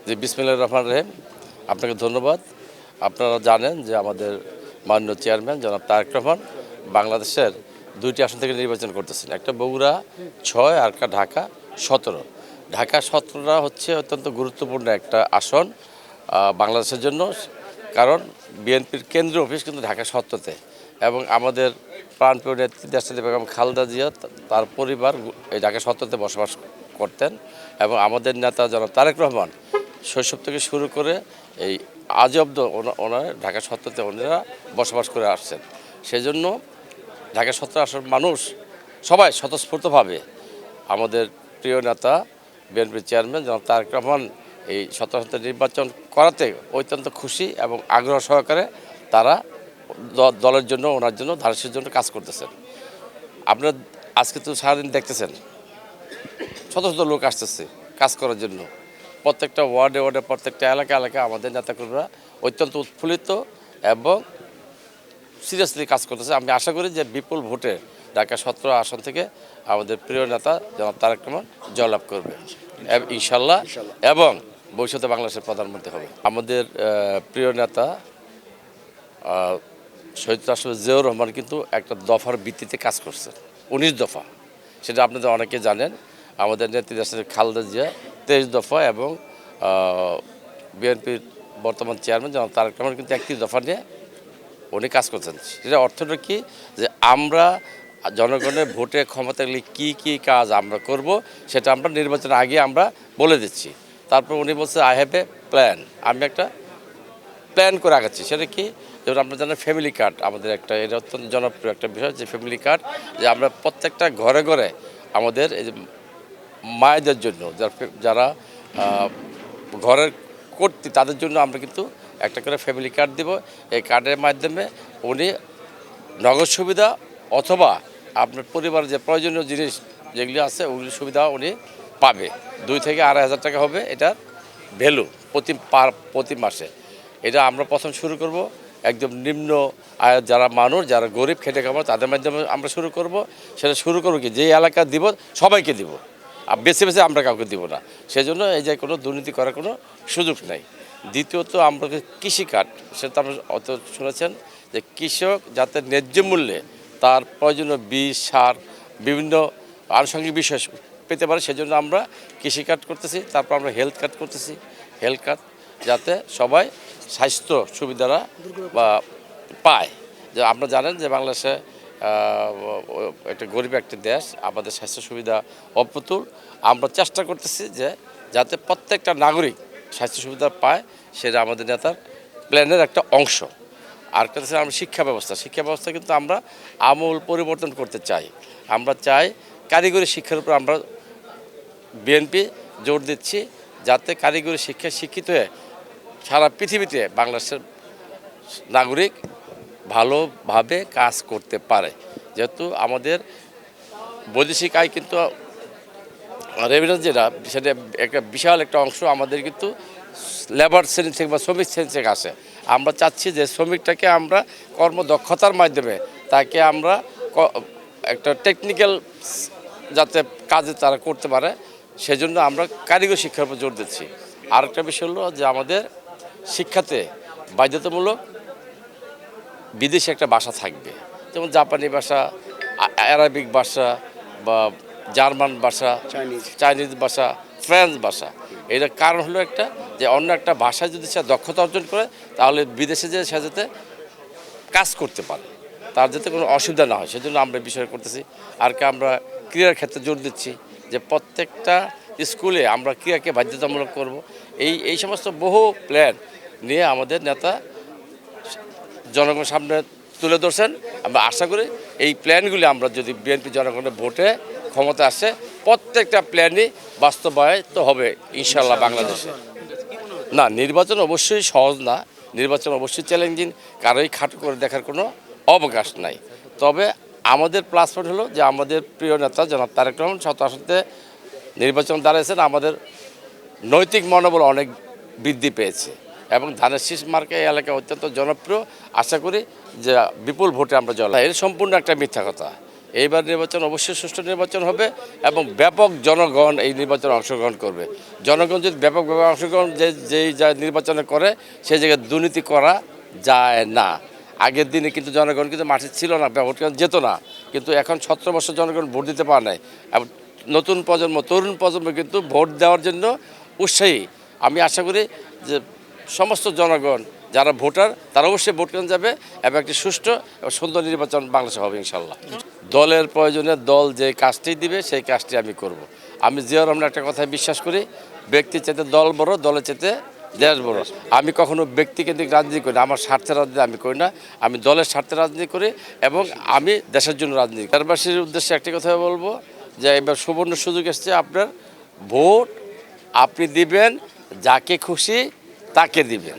জি, বিসমিল্লাহির রহমানির রহিম। আপনাকে ধন্যবাদ। আপনারা জানেন যে আমাদের মাননীয় চেয়ারম্যান জনাব তারেক রহমান বাংলাদেশের ২টি আসন থেকে নির্বাচন করতেছেন। একটা বগুড়া ৬ আর একটা ঢাকা ১৭। ঢাকা ১৭টা হচ্ছে অত্যন্ত গুরুত্বপূর্ণ একটা আসন বাংলাদেশের জন্য। কারণ বিএনপির কেন্দ্রীয় অফিস কিন্তু ঢাকা ১৭তে এবং আমাদের প্রাণপ্রিয় নেত্রী দেশনেত্রী বেগম খালেদা জিয়া তার পরিবার এই ঢাকা ১৭তে বসবাস করতেন এবং আমাদের নেতা জনাব তারেক রহমান শৈশব থেকে শুরু করে এই আজ অব্দ ওনারা ঢাকা ৭০তে ওনারা বসবাস করে আসছেন। সেজন্য ঢাকা ৭০ আসন মানুষ সবাই স্বতঃস্ফূর্তভাবে আমাদের প্রিয় নেতা বিএনপির চেয়ারম্যান জনাব তারেক রহমান এই ১৭ আসনে নির্বাচন করাতে অত্যন্ত খুশি এবং আগ্রহ সহকারে তারা দলের জন্য ওনার জন্য ধানের জন্য কাজ করতেছেন। আপনারা আজকে তো সারাদিন দেখতেছেন শত শত লোক আসতেছে কাজ করার জন্য। প্রত্যেকটা ওয়ার্ডে ওয়ার্ডে প্রত্যেকটা এলাকায় আমাদের নেতাকর্মীরা অত্যন্ত উৎফুল্লিত এবং সিরিয়াসলি কাজ করতেছে। আমি আশা করি যে বিপুল ভোটে ঢাকা ১৭ আসন থেকে আমাদের প্রিয় নেতা জনাব তারেক রহমান জয়লাভ করবে ইনশাল্লাহ এবং ভবিষ্যতে বাংলাদেশের প্রধানমন্ত্রী হবে। আমাদের প্রিয় নেতা শহীদ রাষ্ট্রপতি জিয়াউর রহমান কিন্তু একটা দফার ভিত্তিতে কাজ করছেন, ১৯ দফা। সেটা আপনাদের অনেকে জানেন। আমাদের নেত্রী দেশনেত্রী খালেদা জিয়া ২৩ দফা এবং বিএনপির বর্তমান চেয়ারম্যান জনাব তারেক রহমান কিন্তু ৩১ দফা নিয়ে উনি কাজ করছেন। সেটা অর্থটা কি যে আমরা জনগণের ভোটে ক্ষমতা গেলে কী কাজ আমরা করব সেটা আমরা নির্বাচনের আগে আমরা বলে দিচ্ছি। তারপর উনি বলছে আই হ্যাভ এ প্ল্যান, আমি একটা প্ল্যান করে আগাচ্ছি। সেটা কি, যেমন আপনারা জানেন ফ্যামিলি কার্ড আমাদের একটা, এটা অত্যন্ত জনপ্রিয় একটা বিষয় যে ফ্যামিলি কার্ড, যে আমরা প্রত্যেকটা ঘরে ঘরে আমাদের এই যে মায়েদের জন্য যারা ঘরের কর্তৃ তাদের জন্য আমরা কিন্তু একটা করে ফ্যামিলি কার্ড দিব। এই কার্ডের মাধ্যমে উনি নগদ সুবিধা অথবা আপনার পরিবারের যে প্রয়োজনীয় জিনিস যেগুলি আছে ওগুলি সুবিধা উনি পাবে। ২ থেকে ২.৫ হাজার টাকা হবে এটার ভ্যালু প্রতি মাসে। এটা আমরা প্রথম শুরু করব একদম নিম্ন আয়ের যারা মানুষ, যারা গরিব খেটে খাবার তাদের মাধ্যমে আমরা শুরু করব। সেটা শুরু করবো কি, যে এলাকা দিব সবাইকে দিব, আর বেছে বেছে আমরা কাউকে দিব না। সেজন্য এই যে কোনো দুর্নীতি করার কোনো সুযোগ নেই। দ্বিতীয়ত আমরা কৃষিকার্ড, সেটা আমরা অত শুনেছেন যে কৃষক যাতে ন্যায্য মূল্যে তার প্রয়োজনীয় বীজ, সার, বিভিন্ন আনুষঙ্গিক বিষয় পেতে পারে, সেজন্য আমরা কৃষিকার্ড করতেছি। তারপর আমরা হেলথ কার্ড করতেছি। হেলথ কার্ড যাতে সবাই স্বাস্থ্য সুবিধারা বা পায়। যে আপনারা জানেন যে বাংলাদেশে একটা গরিব একটা দেশ, আমাদের স্বাস্থ্য সুবিধা অপ্রতুল। আমরা চেষ্টা করতেছি যে যাতে প্রত্যেকটা নাগরিক স্বাস্থ্য সুবিধা পায়, সেটা আমাদের নেতার প্ল্যানের একটা অংশ। আর কাছে আমরা শিক্ষা ব্যবস্থা কিন্তু আমরা আমূল পরিবর্তন করতে চাই। আমরা চাই কারিগরি শিক্ষার উপর আমরা বিএনপি জোর দিচ্ছি, যাতে কারিগরি শিক্ষায় শিক্ষিত হয়ে সারা পৃথিবীতে বাংলাদেশের নাগরিক ভালোভাবে কাজ করতে পারে। যেহেতু আমাদের বৈদেশিক আয় কিন্তু রেভিনিউ যেটা, সেটা একটা বিশাল একটা অংশ আমাদের কিন্তু লেবার শ্রেণী থেকে বা শ্রমিক শ্রেণী থেকে আসে। আমরা চাচ্ছি যে শ্রমিকটাকে আমরা কর্মদক্ষতার মাধ্যমে তাকে আমরা একটা টেকনিক্যাল যাতে কাজে তারা করতে পারে, সেজন্য আমরা কারিগরি শিক্ষার উপর জোর দিচ্ছি। আরেকটা বিষয় হলো যে আমাদের শিক্ষাতে বাধ্যতামূলক বিদেশি একটা ভাষা থাকবে, যেমন জাপানি ভাষা, আরবিক ভাষা বা জার্মান ভাষা, চাইনিজ ভাষা, ফ্রেঞ্চ ভাষা। এটার কারণ হলো একটা, যে অন্য একটা ভাষায় যদি সে দক্ষতা অর্জন করে তাহলে বিদেশে যে সে যাতে কাজ করতে পারে, তার যাতে কোনো অসুবিধা না হয়, সেজন্য আমরা বিষয় করতেছি। আর কি আমরা ক্রীড়ার ক্ষেত্রে জোর দিচ্ছি যে প্রত্যেকটা স্কুলে আমরা ক্রীড়াকে বাধ্যতামূলক করব। এই সমস্ত বহু প্ল্যান নিয়ে আমাদের নেতা জনগণের সামনে তুলে ধরছেন। আমরা আশা করি এই প্ল্যানগুলি আমরা যদি বিএনপি জনগণের ভোটে ক্ষমতা আসে, প্রত্যেকটা প্ল্যানই বাস্তবায়িত হবে ইনশাল্লাহ বাংলাদেশে। না, নির্বাচন অবশ্যই সহজ না, নির্বাচন অবশ্যই চ্যালেঞ্জিং, কারোই খাটো করে দেখার কোনো অবকাশ নাই। তবে আমাদের প্লাস পয়েন্ট হলো যে আমাদের প্রিয় নেতা জনাব তারেক রহমান ১৭ আসনে নির্বাচন দাঁড়িয়েছেন, আমাদের নৈতিক মনোবল অনেক বৃদ্ধি পেয়েছে এবং ধানের শীষ মার্কা এই এলাকায় অত্যন্ত জনপ্রিয়। আশা করি যে বিপুল ভোটে আমরা জয়লাভ। এর সম্পূর্ণ একটা মিথ্যা কথা। এইবার নির্বাচন অবশ্যই সুষ্ঠু নির্বাচন হবে এবং ব্যাপক জনগণ এই নির্বাচনে অংশগ্রহণ করবে। জনগণ যদি ব্যাপকভাবে অংশগ্রহণ যেই যা নির্বাচনে করে সেই জায়গায় দুর্নীতি করা যায় না। আগের দিনে কিন্তু জনগণ কিন্তু মাঠে ছিল না, ভোট যেত না, কিন্তু এখন 17 বছর জনগণ ভোট দিতে পারে নাই। এবং নতুন প্রজন্ম, তরুণ প্রজন্ম কিন্তু ভোট দেওয়ার জন্য উৎসাহী। আমি আশা করি যে সমস্ত জনগণ যারা ভোটার তারা অবশ্যই ভোট কেন্দ্রে যাবে এবং একটি সুষ্ঠু এবং সুন্দর নির্বাচন বাংলাদেশে হবে ইনশাল্লাহ। দলের প্রয়োজনে দল যে কাজটি দিবে সেই কাজটি আমি করব। আমি জিয়াউর রহমানের একটা কথায় বিশ্বাস করি, ব্যক্তির চাইতে দল বড়, দলের চাইতে দেশ বড়। আমি কখনো ব্যক্তিকেন্দ্রিক রাজনীতি করি না, আমার স্বার্থের রাজনীতি আমি করি না, আমি দলের স্বার্থে রাজনীতি করি এবং আমি দেশের জন্য রাজনীতি। দেশবাসীর উদ্দেশ্যে একটি কথা বলবো যে এবার সুবর্ণ সুযোগ এসছে, আপনার ভোট আপনি দিবেন যাকে খুশি তাকে দিবেন।